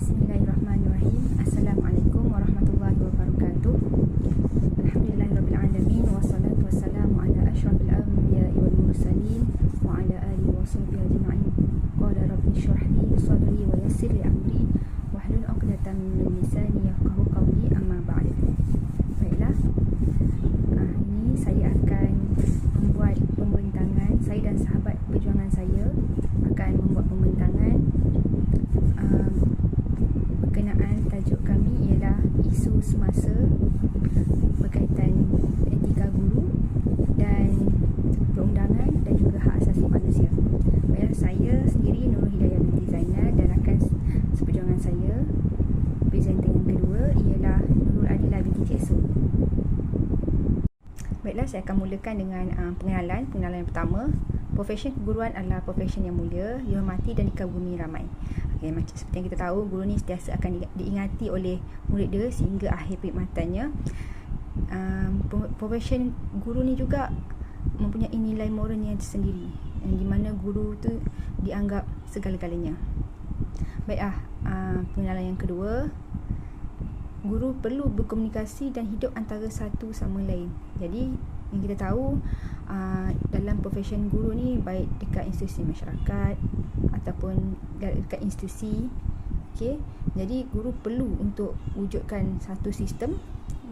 Bismillahirrahmanirrahim. Assalamualaikum warahmatullahi wabarakatuh. Alhamdulillahirabbil wassalatu wassalamu ala asyrafil anbiya'i wal mursalin wa ala alihi washabbihi ajma'in. Qala rabbi shrah li sadri wa yassir li amri wahlul 'uqdatam min lisani yafqahu qawli, amma ba'd. Baiklah. Ini saya akan membuat pembentangan. Saya dan sahabat perjuangan saya akan membuat pembentangan berkenaan tajuk kami ialah isu semasa berkaitan etika guru dan perundangan dan juga hak asasi manusia. Baiklah, saya sendiri Nurul Hidayah binti Zainal dan rakan seperjuangan saya, presenter yang kedua ialah Nurul Adilah binti Cik So. Baiklah, saya akan mulakan dengan pengenalan yang pertama. Profesi keguruan adalah profesi yang mulia, dihormati dan dikagumi ramai. Okay, macam seperti yang kita tahu, guru ni sentiasa akan diingati oleh murid dia sehingga akhir perkhidmatannya. Profesi guru ni juga mempunyai nilai moralnya tersendiri, di mana guru tu dianggap segala-galanya. Baiklah, pengenalan yang kedua. Guru perlu berkomunikasi dan hidup antara satu sama lain. Jadi yang kita tahu, dalam profesi guru ni, baik dekat institusi masyarakat ataupun dekat institusi, okay, jadi guru perlu untuk wujudkan satu sistem,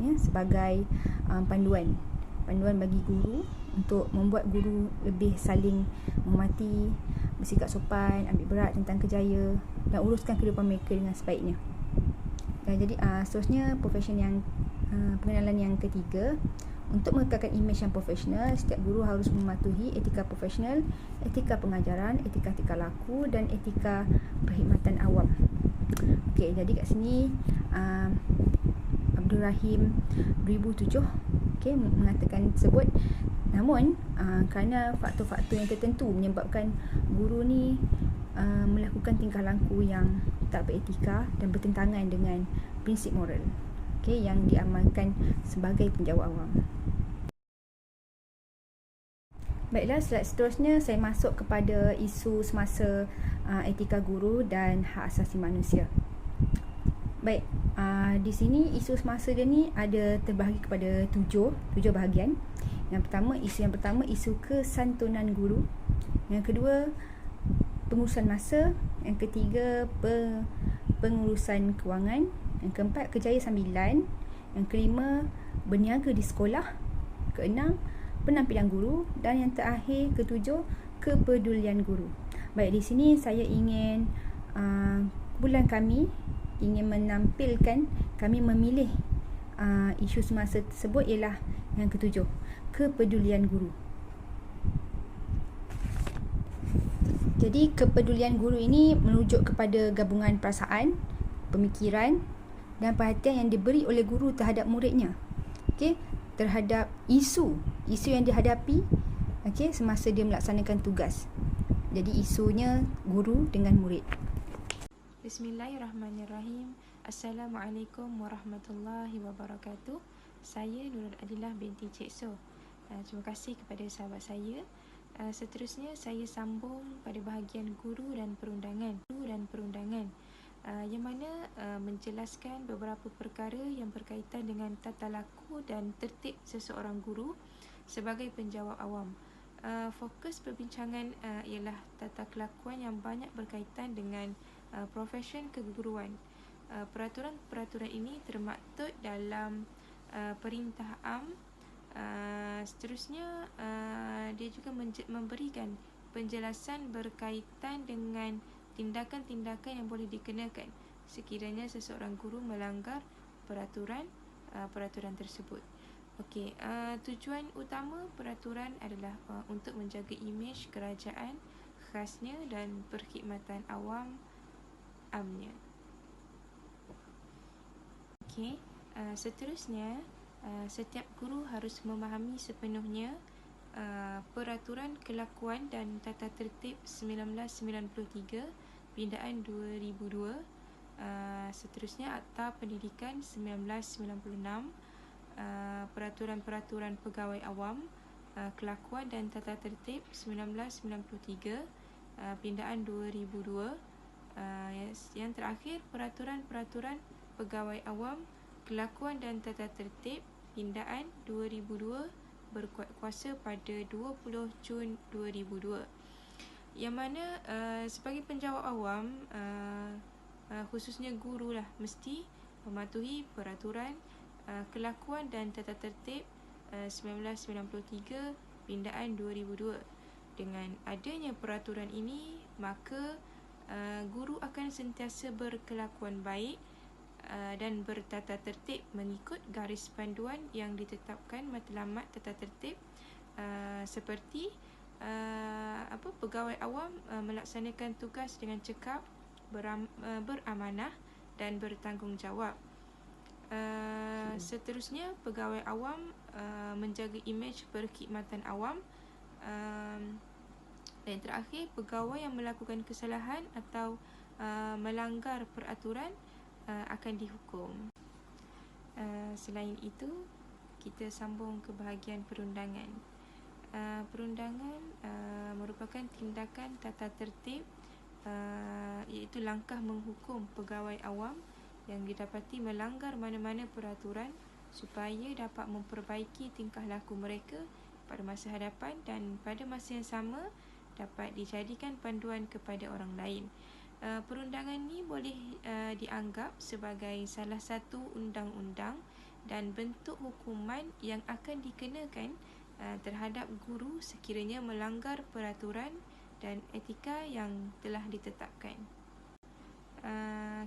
ya, sebagai panduan bagi guru untuk membuat guru lebih saling menghormati, bersikap sopan, ambil berat tentang kerjaya dan uruskan kehidupan mereka dengan sebaiknya. Jadi seterusnya pengenalan yang ketiga. Untuk mengekalkan imej yang profesional, setiap guru harus mematuhi etika profesional, etika pengajaran, etika tingkah laku dan etika perkhidmatan awam. Okey, jadi kat sini Abdul Rahim 2007 mengatakan tersebut. Namun kerana faktor-faktor yang tertentu menyebabkan guru ni melakukan tingkah laku yang tak beretika dan bertentangan dengan prinsip moral, yang diamalkan sebagai penjawat awam. Baiklah, slide seterusnya saya masuk kepada isu semasa etika guru dan hak asasi manusia. Baik, di sini isu semasa dia ni ada terbahagi kepada tujuh bahagian. Yang pertama isu kesantunan guru. Yang kedua, pengurusan masa. Yang ketiga, pengurusan kewangan. Yang keempat, kerjaya sambilan. Yang kelima, berniaga di sekolah. Keenam, penampilan guru. Dan yang terakhir, ketujuh, kepedulian guru. Baik, di sini saya ingin kumpulan kami ingin menampilkan, kami memilih isu semasa tersebut ialah yang ketujuh, kepedulian guru. Jadi kepedulian guru ini merujuk kepada gabungan perasaan, pemikiran dan perhatian yang diberi oleh guru terhadap muridnya, terhadap isu yang dihadapi, semasa dia melaksanakan tugas. Jadi isunya guru dengan murid. Bismillahirrahmanirrahim. Assalamualaikum warahmatullahi wabarakatuh. Saya Nurul Adilah binti Cik So. Terima kasih kepada sahabat saya. Seterusnya saya sambung pada bahagian guru dan perundangan. Yang mana menjelaskan beberapa perkara yang berkaitan dengan tata laku dan tertib seseorang guru sebagai penjawat awam. Fokus perbincangan ialah tata kelakuan yang banyak berkaitan dengan profesi keguruan. Peraturan-peraturan ini termaktub dalam Perintah Am. Seterusnya dia juga memberikan penjelasan berkaitan dengan tindakan-tindakan yang boleh dikenakan sekiranya seseorang guru melanggar peraturan tersebut. Okey, tujuan utama peraturan adalah untuk menjaga imej kerajaan khasnya dan perkhidmatan awamnya. Okey, seterusnya setiap guru harus memahami sepenuhnya peraturan kelakuan dan tata tertib 1993 pindaan 2002. Seterusnya Akta Pendidikan 1996, peraturan-peraturan pegawai awam, kelakuan dan tata tertib 1993 pindaan 2002, Yang terakhir, peraturan-peraturan pegawai awam, kelakuan dan tata tertib pindaan 2002 berkuat kuasa pada 20 Jun 2002. Yang mana sebagai penjawat awam, khususnya guru lah, mesti mematuhi peraturan kelakuan dan tata tertib 1993 pindaan 2002. Dengan adanya peraturan ini, maka guru akan sentiasa berkelakuan baik dan bertata tertib mengikut garis panduan yang ditetapkan matlamat tata tertib, seperti pegawai awam melaksanakan tugas dengan cekap, beramanah dan bertanggungjawab. Seterusnya, pegawai awam menjaga imej perkhidmatan awam. Dan terakhir, pegawai yang melakukan kesalahan atau melanggar peraturan akan dihukum. Selain itu, kita sambung ke bahagian perundangan. Perundangan merupakan tindakan tata tertib, iaitu langkah menghukum pegawai awam yang didapati melanggar mana-mana peraturan supaya dapat memperbaiki tingkah laku mereka pada masa hadapan dan pada masa yang sama dapat dijadikan panduan kepada orang lain. Perundangan ni boleh dianggap sebagai salah satu undang-undang dan bentuk hukuman yang akan dikenakan terhadap guru sekiranya melanggar peraturan dan etika yang telah ditetapkan.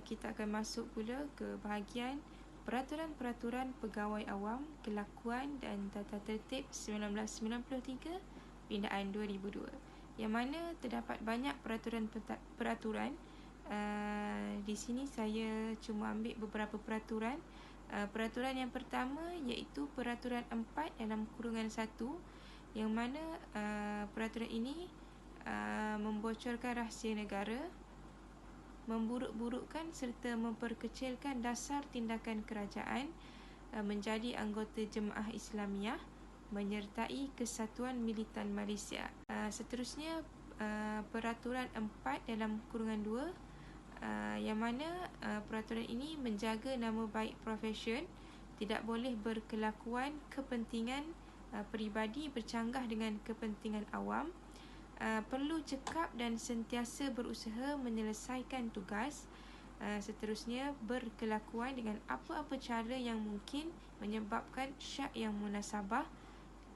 Kita akan masuk pula ke bahagian peraturan-peraturan pegawai awam, kelakuan dan tata tertib 1993 pindaan 2002, yang mana terdapat banyak peraturan. Di sini saya cuma ambil beberapa peraturan. Peraturan yang pertama iaitu peraturan 4 dalam kurungan 1, yang mana peraturan ini membocorkan rahsia negara, memburuk-burukkan serta memperkecilkan dasar tindakan kerajaan menjadi anggota Jemaah Islamiah, menyertai Kesatuan Militan Malaysia. Seterusnya, peraturan 4 dalam kurungan 2, yang mana peraturan ini menjaga nama baik profesion, tidak boleh berkelakuan kepentingan peribadi bercanggah dengan kepentingan awam, perlu cekap dan sentiasa berusaha menyelesaikan tugas. Seterusnya, berkelakuan dengan apa-apa cara yang mungkin menyebabkan syak yang munasabah.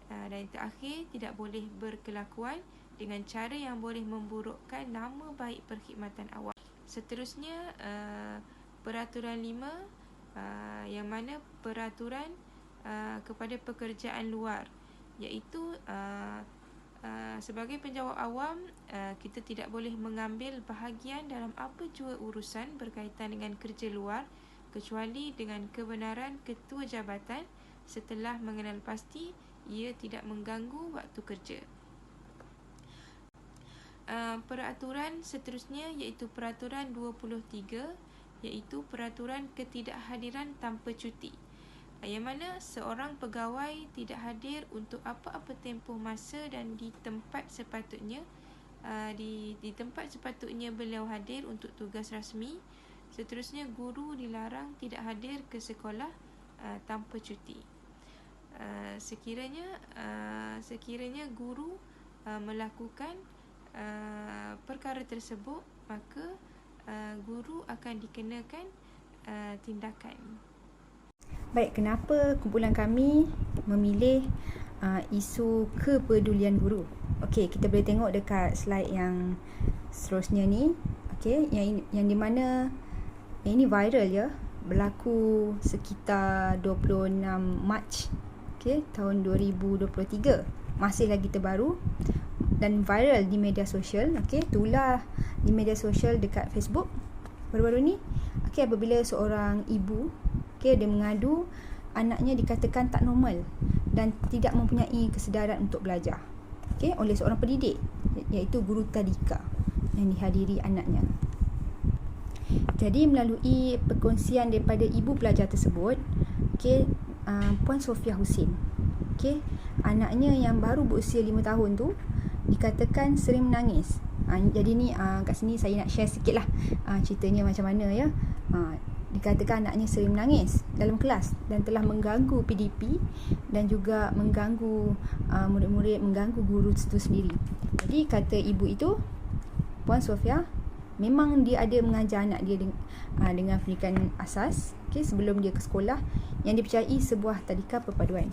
Dan terakhir, tidak boleh berkelakuan dengan cara yang boleh memburukkan nama baik perkhidmatan awam. Seterusnya, peraturan 5, yang mana peraturan kepada pekerjaan luar, iaitu sebagai penjawat awam, kita tidak boleh mengambil bahagian dalam apa jua urusan berkaitan dengan kerja luar kecuali dengan kebenaran ketua jabatan setelah mengenal pasti ia tidak mengganggu waktu kerja. Peraturan seterusnya iaitu peraturan 23, iaitu peraturan ketidakhadiran tanpa cuti, yang mana seorang pegawai tidak hadir untuk apa-apa tempoh masa dan di tempat sepatutnya di tempat sepatutnya beliau hadir untuk tugas rasmi. Seterusnya, guru dilarang tidak hadir ke sekolah tanpa cuti. Sekiranya guru melakukan perkara tersebut, maka guru akan dikenakan tindakan. Baik, kenapa kumpulan kami memilih isu kepedulian guru? Okey, kita boleh tengok dekat slide yang seterusnya ni. Okey, yang di mana ini viral ya, berlaku sekitar 26 Mac tahun 2023. Masih lagi terbaru dan viral di media sosial. Tular di media sosial dekat Facebook baru-baru ni. Apabila seorang ibu dia mengadu anaknya dikatakan tak normal dan tidak mempunyai kesedaran untuk belajar oleh seorang pendidik, iaitu guru tadika yang dihadiri anaknya. Jadi melalui perkongsian daripada ibu pelajar tersebut, Puan Sofia Husin, anaknya yang baru berusia 5 tahun tu dikatakan sering menangis Jadi ni kat sini saya nak share sikit lah ceritanya macam mana ya. Dikatakan anaknya sering menangis dalam kelas dan telah mengganggu PDP dan juga mengganggu murid-murid, mengganggu guru itu sendiri. Jadi kata ibu itu, Puan Sofia, memang dia ada mengajar anak dia dengan pendidikan asas, sebelum dia ke sekolah yang dipercayai sebuah tadika perpaduan.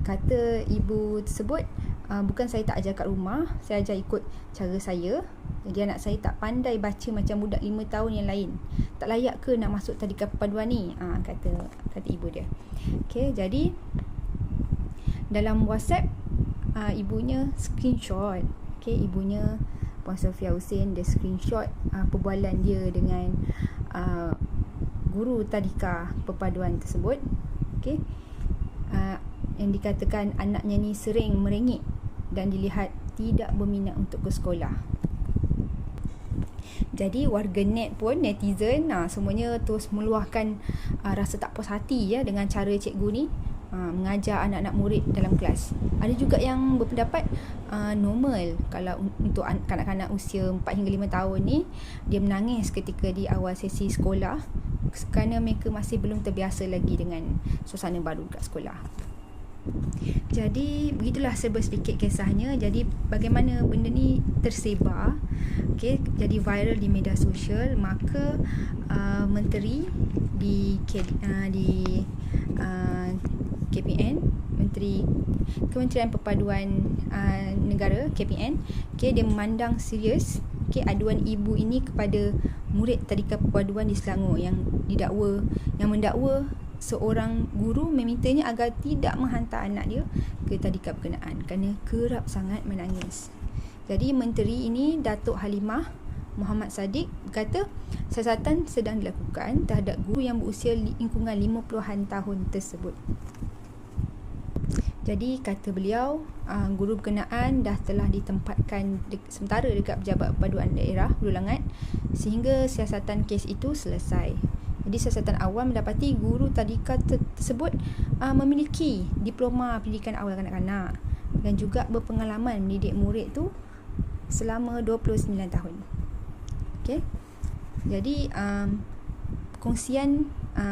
Kata ibu tersebut, bukan saya tak ajar kat rumah, saya ajar ikut cara saya. Jadi anak saya tak pandai baca macam budak 5 tahun yang lain. Tak layak ke nak masuk tadika perpaduan ni? Kata ibu dia. Jadi dalam WhatsApp, ibunya screenshot. Ibunya Puan Sofia Hussein, dia screenshot perbualan dia dengan guru tadika perpaduan tersebut. Yang dikatakan anaknya ni sering merengek dan dilihat tidak berminat untuk ke sekolah. Jadi warganet pun, netizen, semuanya terus meluahkan rasa tak puas hati ya dengan cara cikgu ni mengajar anak-anak murid dalam kelas. Ada juga yang berpendapat normal kalau untuk kanak-kanak usia 4 hingga 5 tahun ni dia menangis ketika di awal sesi sekolah kerana mereka masih belum terbiasa lagi dengan suasana baru kat sekolah. Jadi begitulah serba sedikit kisahnya. Jadi bagaimana benda ni tersebar, jadi viral di media sosial, maka menteri di KPN, Menteri Kementerian Perpaduan Negara KPN, dia memandang serius aduan ibu ini kepada murid tadika perpaduan di Selangor yang mendakwa seorang guru memintanya agar tidak menghantar anak dia ke tadika berkenaan kerana kerap sangat menangis. Jadi menteri ini, Datuk Halimah Muhammad Sadiq, berkata siasatan sedang dilakukan terhadap guru yang berusia lingkungan 50-an tahun tersebut. Jadi kata beliau, guru berkenaan dah telah ditempatkan sementara dekat Pejabat Perpaduan Daerah Hulu Langat sehingga siasatan kes itu selesai. Jadi siasatan awal mendapati guru tadika tersebut memiliki diploma pendidikan awal kanak-kanak dan juga berpengalaman mendidik murid tu selama 29 tahun. Jadi perkongsian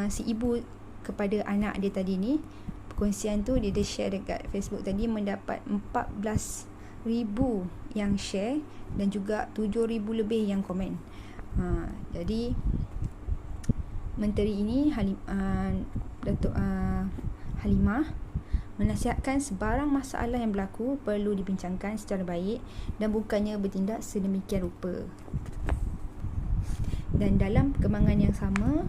si ibu kepada anak dia tadi ni, perkongsian tu dia share dekat Facebook tadi mendapat 14,000 yang share dan juga 7,000 lebih yang komen. Jadi menteri ini Datuk Halimah menasihatkan sebarang masalah yang berlaku perlu dibincangkan secara baik dan bukannya bertindak sedemikian rupa. Dan dalam perkembangan yang sama,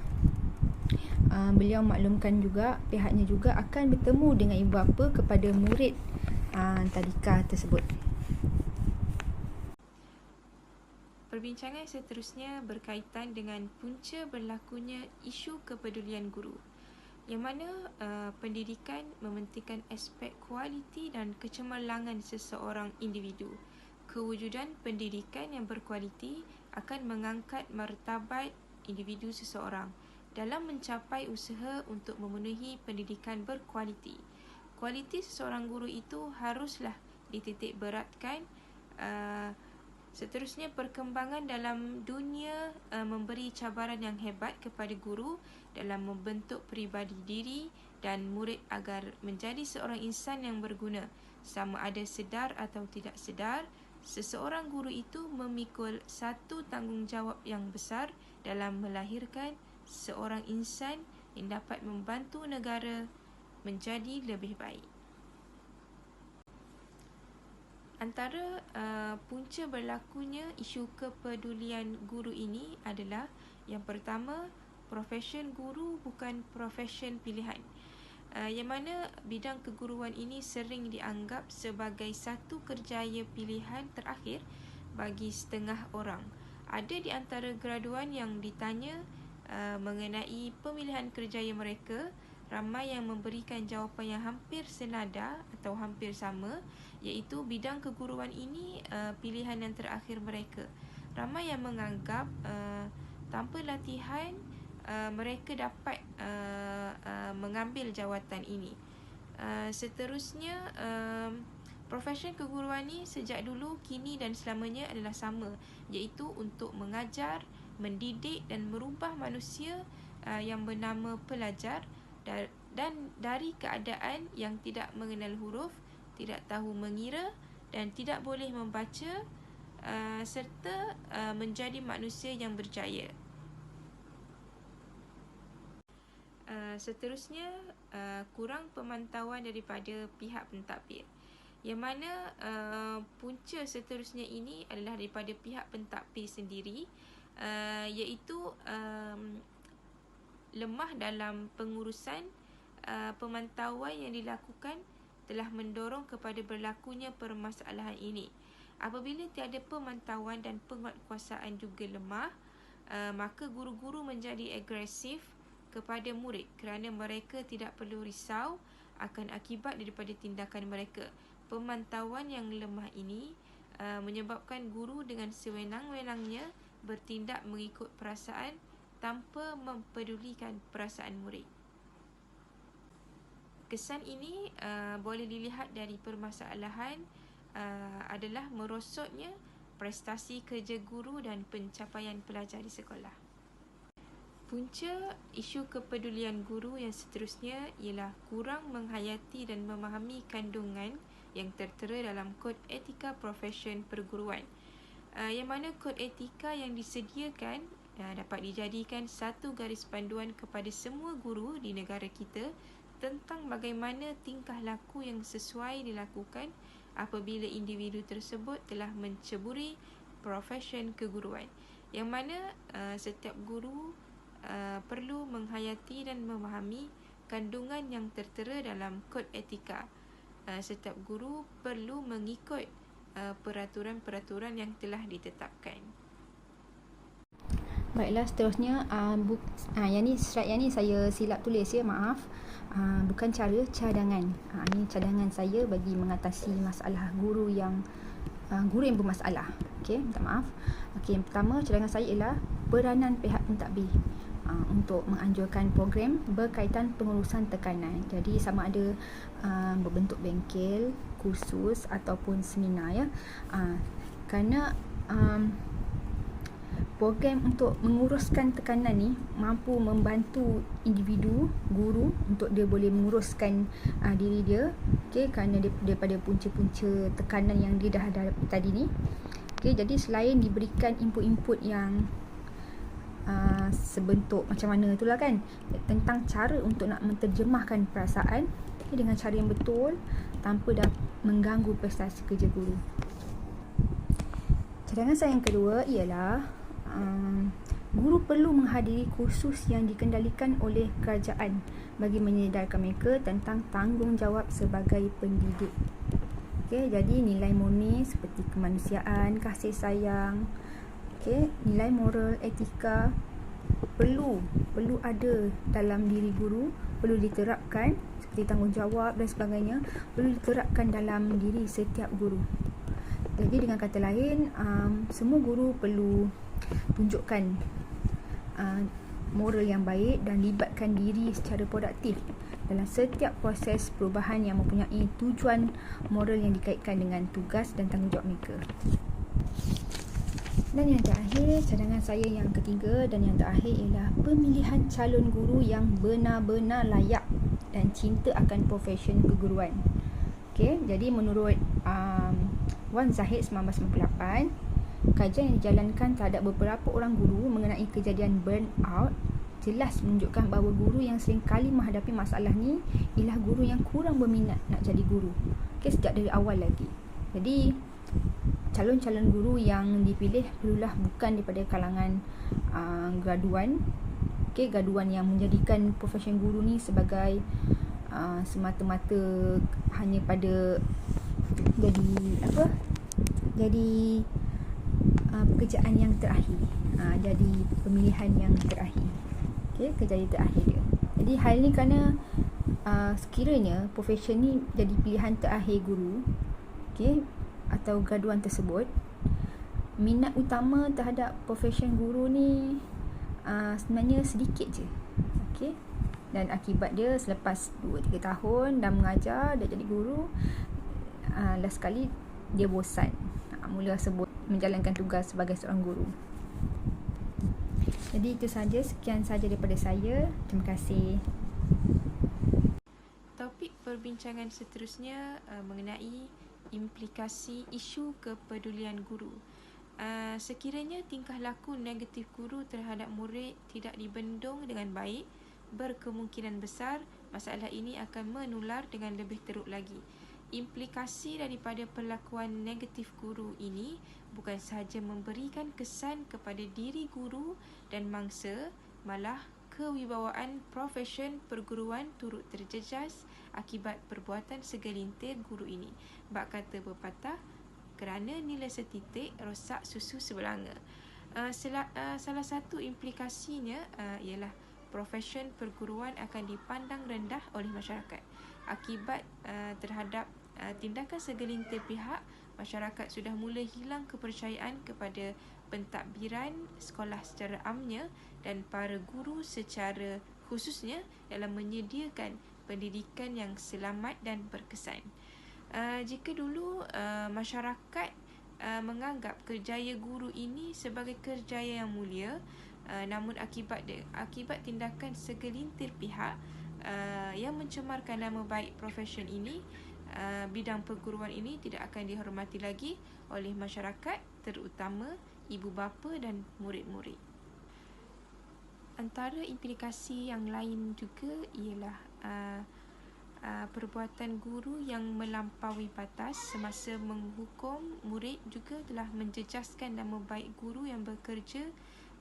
beliau maklumkan juga pihaknya juga akan bertemu dengan ibu bapa kepada murid tadika tersebut. Perbincangan seterusnya berkaitan dengan punca berlakunya isu kepedulian guru, yang mana pendidikan mementingkan aspek kualiti dan kecemerlangan seseorang individu. Kewujudan pendidikan yang berkualiti akan mengangkat martabat individu seseorang dalam mencapai usaha untuk memenuhi pendidikan berkualiti. Kualiti seseorang guru itu haruslah dititik beratkan. Seterusnya, perkembangan dalam dunia memberi cabaran yang hebat kepada guru dalam membentuk peribadi diri dan murid agar menjadi seorang insan yang berguna. Sama ada sedar atau tidak sedar, seseorang guru itu memikul satu tanggungjawab yang besar dalam melahirkan seorang insan yang dapat membantu negara menjadi lebih baik. Antara punca berlakunya isu kepedulian guru ini adalah yang pertama, profesyen guru bukan profesyen pilihan, yang mana bidang keguruan ini sering dianggap sebagai satu kerjaya pilihan terakhir bagi setengah orang. Ada di antara graduan yang ditanya mengenai pemilihan kerjaya mereka, ramai yang memberikan jawapan yang hampir senada atau hampir sama, iaitu bidang keguruan ini pilihan yang terakhir mereka. Ramai yang menganggap tanpa latihan mereka dapat mengambil jawatan ini. Seterusnya, Profesyen keguruan ni sejak dulu, kini dan selamanya adalah sama, iaitu untuk mengajar, mendidik dan merubah manusia yang bernama pelajar dan dari keadaan yang tidak mengenal huruf, tidak tahu mengira dan tidak boleh membaca serta menjadi manusia yang berjaya. Seterusnya, kurang pemantauan daripada pihak pentadbir, yang mana punca seterusnya ini adalah daripada pihak pentadbir sendiri, iaitu lemah dalam pengurusan. Pemantauan yang dilakukan telah mendorong kepada berlakunya permasalahan ini. Apabila tiada pemantauan dan penguatkuasaan juga lemah, maka guru-guru menjadi agresif kepada murid kerana mereka tidak perlu risau akan akibat daripada tindakan mereka. Pemantauan yang lemah ini menyebabkan guru dengan sewenang-wenangnya bertindak mengikut perasaan tanpa mempedulikan perasaan murid. Kesan ini boleh dilihat dari permasalahan adalah merosotnya prestasi kerja guru dan pencapaian pelajar di sekolah. Punca isu kepedulian guru yang seterusnya ialah kurang menghayati dan memahami kandungan yang tertera dalam Kod Etika Profesyen Perguruan, yang mana kod etika yang disediakan dapat dijadikan satu garis panduan kepada semua guru di negara kita tentang bagaimana tingkah laku yang sesuai dilakukan apabila individu tersebut telah menceburi profesyen keguruan, yang mana setiap guru perlu menghayati dan memahami kandungan yang tertera dalam kod etika. Setiap guru perlu mengikut peraturan-peraturan yang telah ditetapkan. Baiklah, seterusnya yang ni slide yang ni saya silap tulis ya, maaf. Bukan cadangan. Ini cadangan saya bagi mengatasi masalah guru yang bermasalah. Okey, minta maaf. Okey, yang pertama cadangan saya ialah peranan pihak pentadbir untuk menganjurkan program berkaitan pengurusan tekanan. Jadi sama ada berbentuk bengkel, kursus ataupun seminar ya. Kerana program untuk menguruskan tekanan ni mampu membantu individu guru untuk dia boleh menguruskan diri dia, okey, kerana daripada punca-punca tekanan yang dia dah hadapi tadi ni. Okey, jadi selain diberikan input-input yang sebentuk macam mana itulah kan, tentang cara untuk nak menterjemahkan perasaan dengan cara yang betul tanpa dah mengganggu prestasi kerja guru. Cadangan saya yang kedua ialah guru perlu menghadiri kursus yang dikendalikan oleh kerajaan bagi menyedarkan mereka tentang tanggungjawab sebagai pendidik. Okey, jadi nilai murni seperti kemanusiaan, kasih sayang, okey, nilai moral, etika perlu ada dalam diri guru, perlu diterapkan seperti tanggungjawab dan sebagainya, perlu diterapkan dalam diri setiap guru. Jadi dengan kata lain, semua guru perlu tunjukkan moral yang baik dan libatkan diri secara produktif dalam setiap proses perubahan yang mempunyai tujuan moral yang dikaitkan dengan tugas dan tanggungjawab mereka. Dan yang terakhir, cadangan saya yang ketiga dan yang terakhir ialah pemilihan calon guru yang benar-benar layak dan cinta akan profesyen keguruan. Okey, jadi menurut Wan Zahid 1998, kajian yang dijalankan terhadap beberapa orang guru mengenai kejadian burnout jelas menunjukkan bahawa guru yang sering kali menghadapi masalah ni ialah guru yang kurang berminat nak jadi guru. Okey, sejak dari awal lagi. Jadi calon-calon guru yang dipilih perlulah bukan daripada kalangan graduan. Okey, graduan yang menjadikan profesyen guru ni sebagai semata-mata hanya pada jadi pekerjaan yang terakhir, jadi pemilihan yang terakhir, okey, kejadian terakhir dia. Jadi hal ni kerana sekiranya profesyen ni jadi pilihan terakhir guru, okey, atau graduan tersebut, minat utama terhadap profesyen guru ni sebenarnya sedikit je, okey. Dan akibat dia selepas 2-3 tahun dah mengajar, dah jadi guru, last sekali dia bosan, mula rasa menjalankan tugas sebagai seorang guru. Jadi itu saja, sekian saja daripada saya. Terima kasih. Topik perbincangan seterusnya mengenai implikasi isu kepedulian guru. Sekiranya tingkah laku negatif guru terhadap murid tidak dibendung dengan baik, berkemungkinan besar masalah ini akan menular dengan lebih teruk lagi. Implikasi daripada perlakuan negatif guru ini bukan sahaja memberikan kesan kepada diri guru dan mangsa, malah kewibawaan profesion perguruan turut terjejas akibat perbuatan segelintir guru ini. Bak kata pepatah, kerana nilai setitik rosak susu sebelanga. Salah satu implikasinya ialah profesion perguruan akan dipandang rendah oleh masyarakat. Akibat terhadap tindakan segelintir pihak, masyarakat sudah mula hilang kepercayaan kepada pentadbiran sekolah secara amnya dan para guru secara khususnya dalam menyediakan pendidikan yang selamat dan berkesan. Jika dulu masyarakat menganggap kerjaya guru ini sebagai kerjaya yang mulia, namun akibat tindakan segelintir pihak yang mencemarkan nama baik profesion ini, bidang perguruan ini tidak akan dihormati lagi oleh masyarakat, terutama ibu bapa dan murid-murid. Antara implikasi yang lain juga ialah perbuatan guru yang melampaui batas semasa menghukum murid juga telah menjejaskan nama baik guru yang bekerja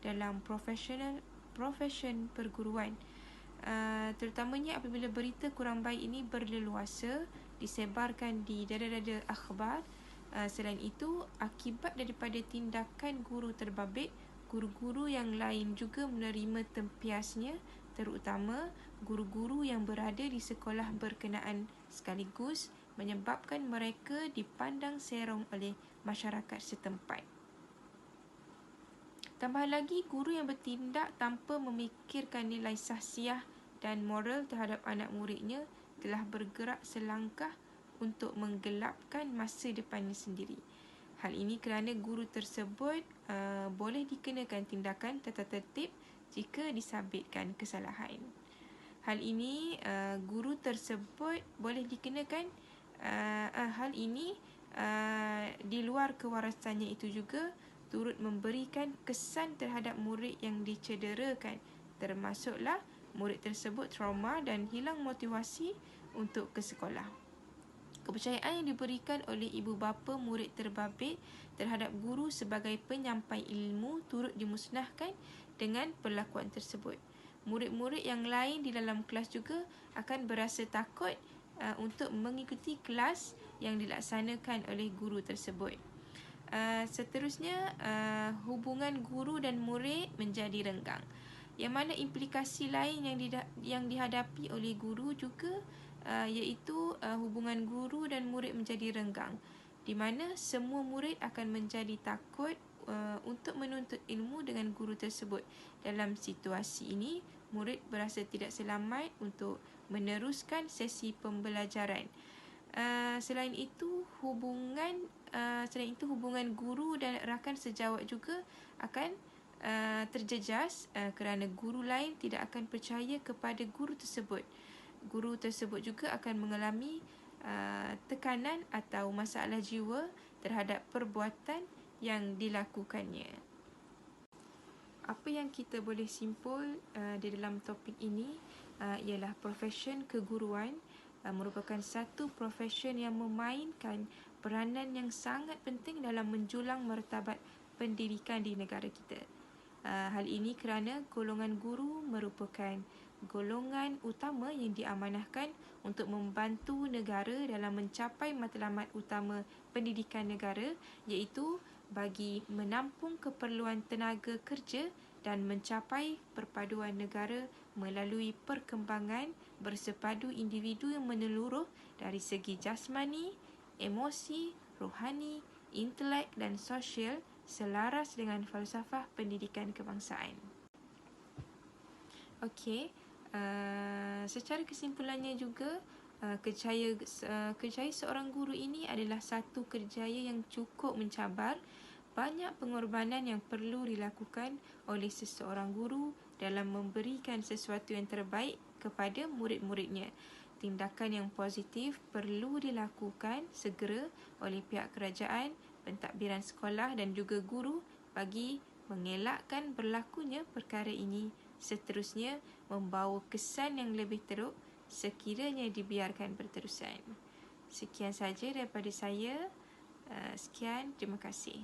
dalam profesion perguruan. Terutamanya apabila berita kurang baik ini berleluasa disebarkan di dada-dada akhbar. Selain itu, akibat daripada tindakan guru terbabit, guru-guru yang lain juga menerima tempiasnya, terutama guru-guru yang berada di sekolah berkenaan, sekaligus menyebabkan mereka dipandang serong oleh masyarakat setempat. Tambah lagi, guru yang bertindak tanpa memikirkan nilai sahsiah dan moral terhadap anak muridnya telah bergerak selangkah untuk menggelapkan masa depannya sendiri. Hal ini kerana guru tersebut boleh dikenakan tindakan tata tertib jika disabitkan kesalahan. Hal ini guru tersebut boleh dikenakan di luar kewarasannya itu juga turut memberikan kesan terhadap murid yang dicederakan, termasuklah murid tersebut trauma dan hilang motivasi untuk ke sekolah. Kepercayaan yang diberikan oleh ibu bapa murid terbabit terhadap guru sebagai penyampai ilmu turut dimusnahkan dengan perlakuan tersebut. Murid-murid yang lain di dalam kelas juga akan berasa takut untuk mengikuti kelas yang dilaksanakan oleh guru tersebut. Seterusnya, hubungan guru dan murid menjadi renggang. Yang mana implikasi lain yang dihadapi oleh guru juga iaitu hubungan guru dan murid menjadi renggang, di mana semua murid akan menjadi takut untuk menuntut ilmu dengan guru tersebut. Dalam situasi ini, murid berasa tidak selamat untuk meneruskan sesi pembelajaran. Selain itu hubungan guru dan rakan sejawat juga akan terjejas kerana guru lain tidak akan percaya kepada guru tersebut. Guru tersebut juga akan mengalami tekanan atau masalah jiwa terhadap perbuatan yang dilakukannya. Apa yang kita boleh simpul di dalam topik ini ialah profesion keguruan merupakan satu profesion yang memainkan peranan yang sangat penting dalam menjulang martabat pendidikan di negara kita. Hal ini kerana golongan guru merupakan golongan utama yang diamanahkan untuk membantu negara dalam mencapai matlamat utama pendidikan negara, iaitu bagi menampung keperluan tenaga kerja dan mencapai perpaduan negara melalui perkembangan bersepadu individu yang menyeluruh dari segi jasmani, emosi, rohani, intelek dan sosial selaras dengan falsafah pendidikan kebangsaan. Okey, secara kesimpulannya juga Kerjaya seorang guru ini adalah satu kerjaya yang cukup mencabar. Banyak pengorbanan yang perlu dilakukan oleh seseorang guru dalam memberikan sesuatu yang terbaik kepada murid-muridnya. Tindakan yang positif perlu dilakukan segera oleh pihak kerajaan, pentadbiran sekolah dan juga guru bagi mengelakkan berlakunya perkara ini. Seterusnya, membawa kesan yang lebih teruk sekiranya dibiarkan berterusan. Sekian saja daripada saya. Sekian, terima kasih.